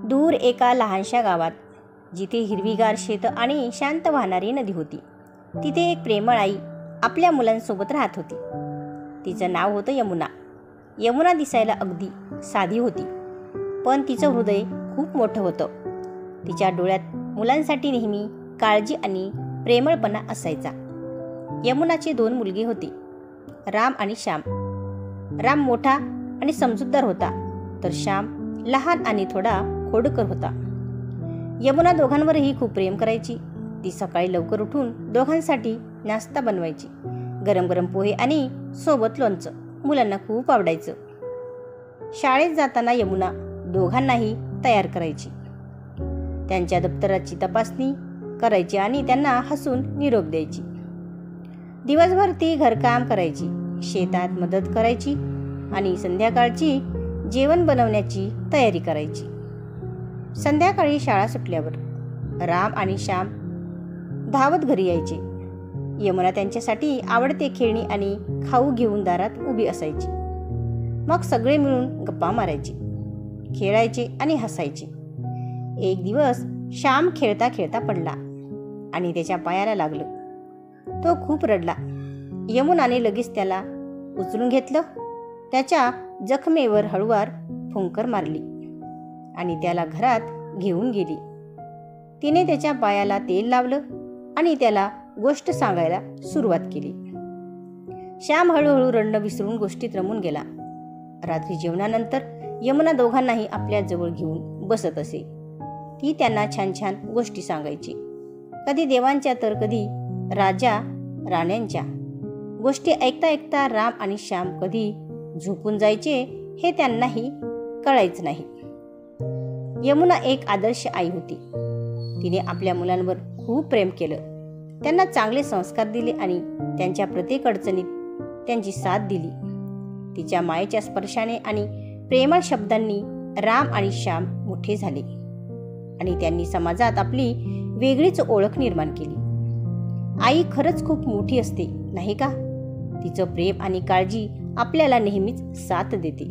दूर एका लहानशा गावात, जिथे हिरवीगार शेतं आणि शांत वाहणारी नदी होती, तिथे एक प्रेमळ आई आपल्या मुलांसोबत राहत होती. तिचं नाव होतं यमुना. यमुना दिसायला अगदी साधी होती, पण तिचं हृदय खूप मोठं होतं. तिच्या डोळ्यात मुलांसाठी नेहमी काळजी आणि प्रेमळपणा असायचा. यमुनाचे 2 मुलगे होते, राम आणि श्याम. राम मोठा आणि समजूतदार होता, तर श्याम लहान आणि थोडा खोडकर होता. यमुना दोघांवरही खूप प्रेम करायची. ती सकाळी लवकर उठून दोघांसाठी नाश्ता बनवायची. गरम गरम पोहे आणि सोबत लोणचं मुलांना खूप आवडायचं. शाळेत जाताना यमुना दोघांनाही तयार करायची. त्यांच्या दप्तराची तपासणी करायची आणि त्यांना हसून निरोप द्यायची. दिवसभर ती घरकाम करायची, शेतात मदत करायची आणि संध्याकाळची जेवण बनवण्याची तयारी करायची. संध्याकाळी शाळा सुटल्यावर राम आणि श्याम धावत घरी यायचे. यमुना त्यांच्यासाठी आवडते खेळणी आणि खाऊ घेऊन दारात उभी असायची. मग सगळे मिळून गप्पा मारायचे, खेळायचे आणि हसायचे. एक दिवस श्याम खेळता खेळता पडला आणि त्याच्या पायाला लागलं. तो खूप रडला. यमुनाने लगेच त्याला उचलून घेतलं, त्याच्या जखमेवर हळूवार फुंकर मारली आणि त्याला घरात घेऊन गेली. तिने त्याच्या पायाला तेल लावलं आणि त्याला गोष्ट सांगायला सुरुवात केली. श्याम हळूहळू रडणं विसरून गोष्टीत रमून गेला. रात्री जेवणानंतर यमुना दोघांनाही आपल्या जवळ घेऊन बसत असे. ती त्यांना छान छान गोष्टी सांगायची, कधी देवांच्या तर कधी राजा राण्यांच्या. गोष्टी ऐकता ऐकता राम आणि श्याम कधी झोपून जायचे हे त्यांनाही कळायचं नाही. यमुना एक आदर्श आई होती. तिने आपल्या मुलांवर खूप प्रेम केलं, त्यांना चांगले संस्कार दिले आणि त्यांच्या प्रत्येक अडचणीत त्यांची साथ दिली. तिच्या मायेच्या स्पर्शाने आणि प्रेमळ शब्दांनी राम आणि श्याम मोठे झाले आणि त्यांनी समाजात आपली वेगळीच ओळख निर्माण केली. आई खरंच खूप मोठी असते, नाही का? तिचं प्रेम आणि काळजी आपल्याला नेहमीच साथ देते.